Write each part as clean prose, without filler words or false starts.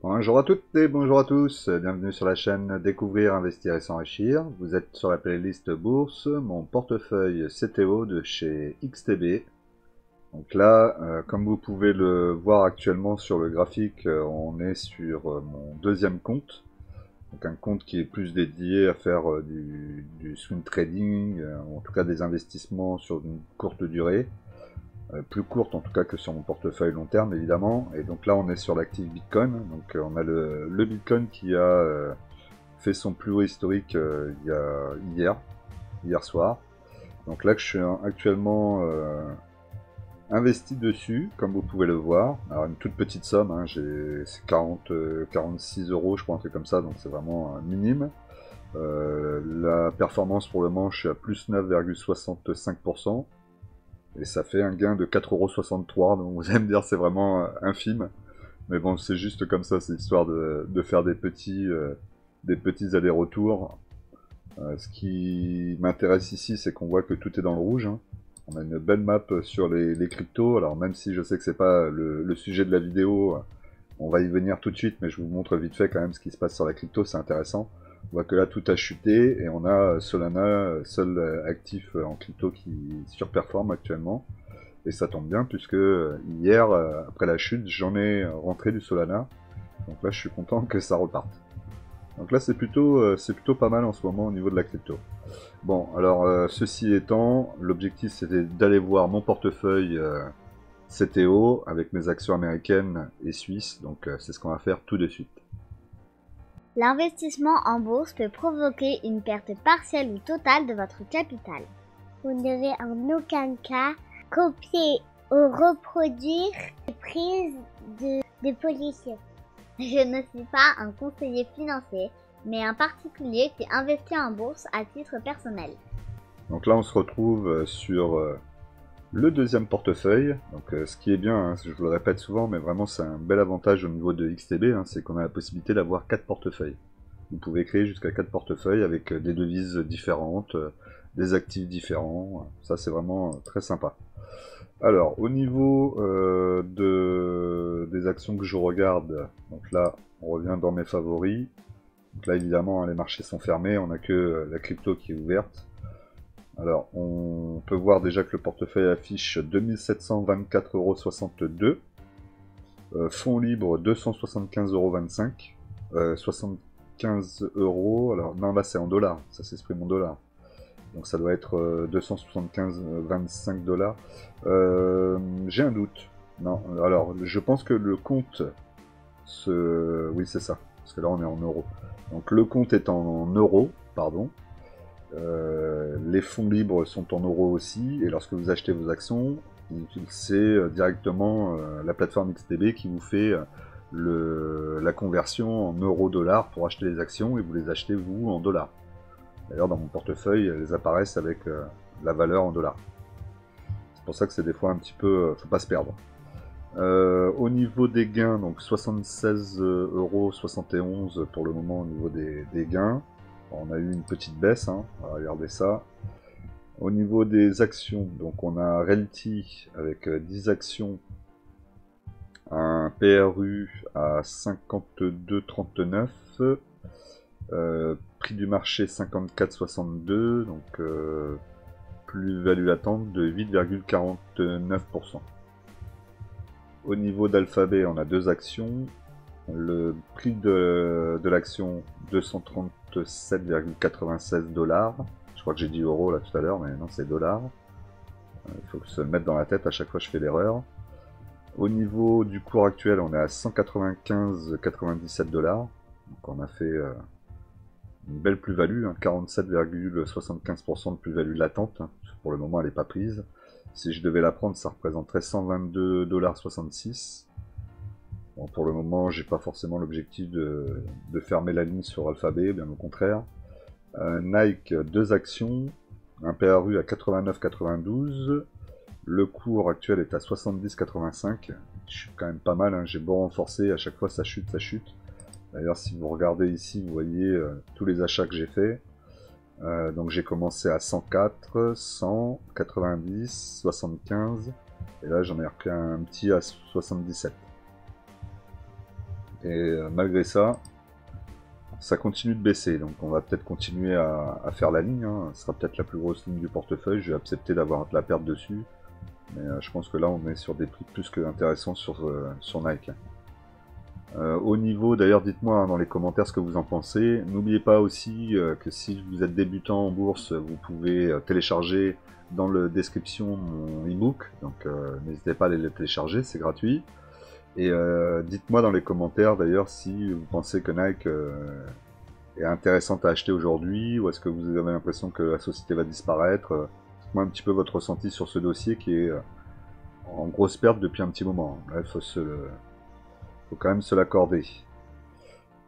Bonjour à toutes et bonjour à tous, bienvenue sur la chaîne Découvrir, Investir et S'enrichir. Vous êtes sur la playlist Bourse, mon portefeuille CTO de chez XTB. Donc là, comme vous pouvez le voir actuellement sur le graphique, on est sur mon deuxième compte. Donc un compte qui est plus dédié à faire du swing trading, ou en tout cas des investissements sur une courte durée. Plus courte en tout cas que sur mon portefeuille long terme évidemment. Et donc là on est sur l'actif Bitcoin. Donc on a le Bitcoin qui a fait son plus haut historique hier soir. Donc là que je suis actuellement investi dessus, comme vous pouvez le voir. Alors une toute petite somme, hein, c'est 46 euros je crois, un truc comme ça, donc c'est vraiment minime. La performance pour le moment je suis à plus 9,65%. Et ça fait un gain de 4,63€, donc vous allez me dire c'est vraiment infime. Mais bon, c'est juste comme ça, c'est histoire de faire des petits allers-retours. Ce qui m'intéresse ici, c'est qu'on voit que tout est dans le rouge, hein. On a une belle map sur les cryptos, alors même si je sais que c'est pas le sujet de la vidéo, on va y venir tout de suite, mais je vous montre vite fait quand même ce qui se passe sur la crypto, c'est intéressant. On voit que là tout a chuté et on a Solana, seul actif en crypto qui surperforme actuellement. Et ça tombe bien puisque hier, après la chute, j'en ai rentré du Solana. Donc là je suis content que ça reparte. Donc là c'est plutôt pas mal en ce moment au niveau de la crypto. Bon, alors ceci étant, l'objectif c'était d'aller voir mon portefeuille CTO avec mes actions américaines et suisses. Donc c'est ce qu'on va faire tout de suite. L'investissement en bourse peut provoquer une perte partielle ou totale de votre capital. Vous ne devez en aucun cas copier ou reproduire les prises de position. Je ne suis pas un conseiller financier, mais un particulier qui investit en bourse à titre personnel. Donc là on se retrouve sur le deuxième portefeuille. Donc ce qui est bien, hein, je vous le répète souvent, mais vraiment c'est un bel avantage au niveau de XTB, hein, c'est qu'on a la possibilité d'avoir 4 portefeuilles. Vous pouvez créer jusqu'à 4 portefeuilles avec des devises différentes, des actifs différents. Ça c'est vraiment très sympa. Alors au niveau des actions que je regarde, donc là on revient dans mes favoris. Donc là évidemment les marchés sont fermés, on n'a que la crypto qui est ouverte. Alors, on peut voir déjà que le portefeuille affiche 2724,62€. Fonds libre 275,25€. 75 euros. Alors, non, là c'est en dollars. Ça s'exprime en dollars. Donc ça doit être 275,25 dollars. J'ai un doute. Non, alors je pense que le compte. Oui, c'est ça. Parce que là on est en euros. Donc le compte est en euros, pardon. Les fonds libres sont en euros aussi, et lorsque vous achetez vos actions, c'est directement la plateforme XTB qui vous fait la conversion en euros-dollars pour acheter les actions, et vous les achetez vous en dollars. D'ailleurs dans mon portefeuille, elles apparaissent avec la valeur en dollars. C'est pour ça que c'est des fois un petit peu... faut pas se perdre. Au niveau des gains, donc 76,71€ pour le moment au niveau des gains. On a eu une petite baisse, hein. Regardez ça. Au niveau des actions, donc on a Realty avec 10 actions, un PRU à 52,39, prix du marché 54,62, donc plus-value latente de 8,49%. Au niveau d'Alphabet, on a deux actions. Le prix de l'action 237,96$. Je crois que j'ai dit euros là tout à l'heure, mais non, c'est dollars. Il faut se le mettre dans la tête, à chaque fois je fais l'erreur. Au niveau du cours actuel, on est à 195,97$. Donc on a fait une belle plus-value, hein, 47,75% de plus-value latente. Hein. Pour le moment, elle n'est pas prise. Si je devais la prendre, ça représenterait 122,66$. Bon, pour le moment, j'ai pas forcément l'objectif de fermer la ligne sur Alphabet, bien au contraire. Nike, deux actions, un PRU à 89,92. Le cours actuel est à 70,85. Je suis quand même pas mal, hein. J'ai beau renforcer, à chaque fois ça chute, ça chute. D'ailleurs, si vous regardez ici, vous voyez tous les achats que j'ai fait. Donc j'ai commencé à 104, 100, 90, 75. Et là, j'en ai repris un petit à 77. Et malgré ça, ça continue de baisser. Donc on va peut-être continuer à faire la ligne. Hein. Ce sera peut-être la plus grosse ligne du portefeuille. Je vais accepter d'avoir de la perte dessus. Mais je pense que là, on est sur des prix plus que intéressants sur Nike. Au niveau, d'ailleurs, dites-moi dans les commentaires ce que vous en pensez. N'oubliez pas aussi que si vous êtes débutant en bourse, vous pouvez télécharger dans la description mon e-book. Donc n'hésitez pas à aller le télécharger, c'est gratuit. Et dites-moi dans les commentaires d'ailleurs si vous pensez que Nike est intéressante à acheter aujourd'hui, ou est-ce que vous avez l'impression que la société va disparaître. Dites-moi un petit peu votre ressenti sur ce dossier qui est en grosse perte depuis un petit moment. Là, il faut quand même se l'accorder.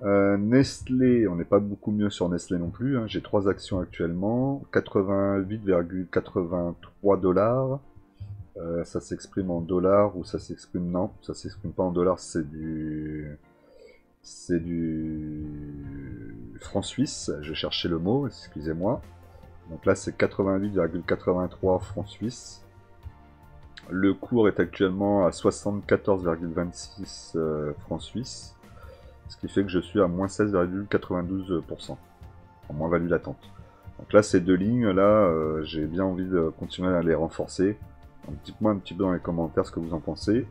Nestlé, on n'est pas beaucoup mieux sur Nestlé non plus. Hein. J'ai 3 actions actuellement, 88,83 $. Ça s'exprime en dollars ou ça s'exprime... Non, ça s'exprime pas en dollars, c'est du franc suisse. Je cherchais le mot, excusez-moi. Donc là, c'est 88,83 francs suisses. Le cours est actuellement à 74,26 francs suisses, ce qui fait que je suis à moins 16,92%, en moins-value latente. Donc là, ces deux lignes-là, j'ai bien envie de continuer à les renforcer. Donc dites-moi un petit peu dans les commentaires ce que vous en pensez.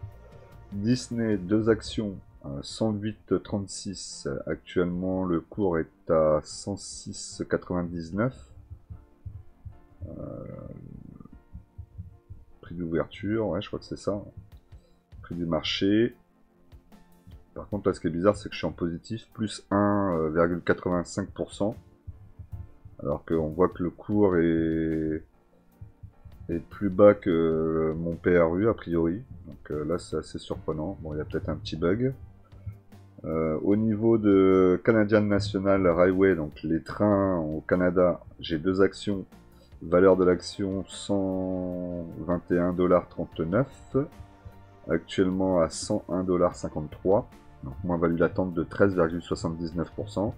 Disney, 2 actions, 108,36. Actuellement, le cours est à 106,99. Prix d'ouverture, ouais, je crois que c'est ça. Prix du marché. Par contre, là, ce qui est bizarre, c'est que je suis en positif, plus 1,85%. Alors qu'on voit que le cours est plus bas que mon PRU, a priori. Donc là, c'est assez surprenant. Bon, il y a peut-être un petit bug. Au niveau de Canadian National Railway, donc les trains au Canada, j'ai 2 actions. Valeur de l'action 121,39 $, actuellement à 101,53 $, donc moins-value latente de 13,79%.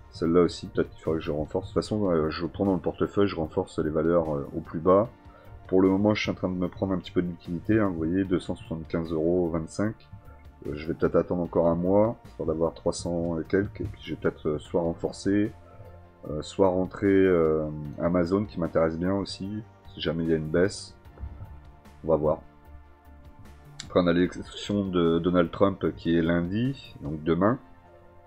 Celle-là aussi, peut-être qu'il faudrait que je renforce. De toute façon, je prends dans le portefeuille, je renforce les valeurs au plus bas. Pour le moment, je suis en train de me prendre un petit peu de liquidité, hein, vous voyez, 275,25 €. Je vais peut-être attendre encore un mois, histoire d'avoir 300 et quelques, et puis je vais peut-être soit renforcer, soit rentrer Amazon qui m'intéresse bien aussi, si jamais il y a une baisse. On va voir. Après on a l'élection de Donald Trump qui est lundi, donc demain.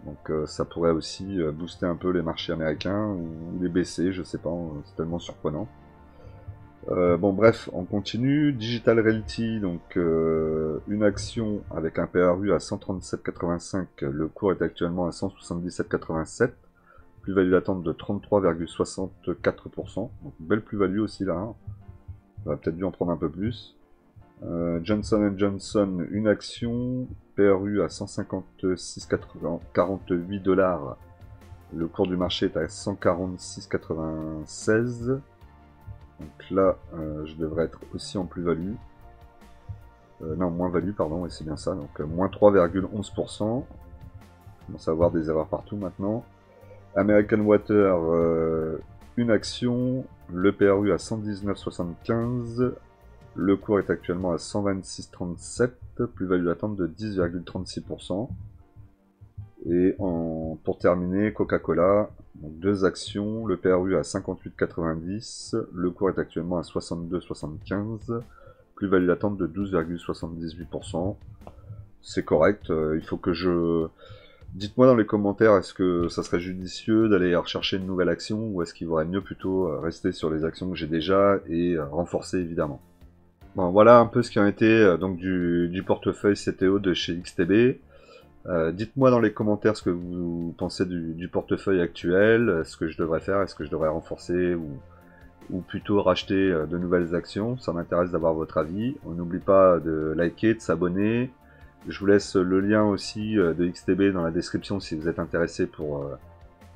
Donc ça pourrait aussi booster un peu les marchés américains ou les baisser, je sais pas, c'est tellement surprenant. Bon bref, on continue. Digital Realty, donc une action avec un PRU à 137,85, le cours est actuellement à 177,87. Plus-value latente de 33,64%. Donc belle plus-value aussi là. Hein. On va peut-être dû en prendre un peu plus. Johnson & Johnson, une action, PRU à 156,48 $. Le cours du marché est à 146,96. Donc là, je devrais être aussi en plus-value. Non, moins-value, pardon, et c'est bien ça. Donc moins 3,11%. Je commence à avoir des erreurs partout maintenant. American Water, une action, le PRU à 119,75, le cours est actuellement à 126,37, plus-value latente de 10,36%. Et pour terminer, Coca-Cola, 2 actions, le PRU à 58,90, le cours est actuellement à 62,75, plus-value latente de 12,78%. C'est correct, il faut que je... Dites-moi dans les commentaires, est-ce que ça serait judicieux d'aller rechercher une nouvelle action ou est-ce qu'il vaudrait mieux plutôt rester sur les actions que j'ai déjà et renforcer évidemment. Bon, voilà un peu ce qui en été donc du portefeuille CTO de chez XTB. Dites-moi dans les commentaires ce que vous pensez du portefeuille actuel, ce que je devrais faire, est-ce que je devrais renforcer ou plutôt racheter de nouvelles actions. Ça m'intéresse d'avoir votre avis. On n'oublie pas de liker, de s'abonner. Je vous laisse le lien aussi de XTB dans la description si vous êtes intéressé pour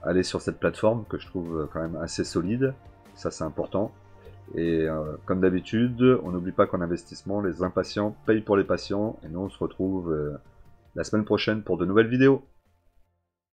aller sur cette plateforme que je trouve quand même assez solide. Ça c'est important. Et comme d'habitude, on n'oublie pas qu'en investissement, les impatients payent pour les patients. Et nous on se retrouve la semaine prochaine pour de nouvelles vidéos.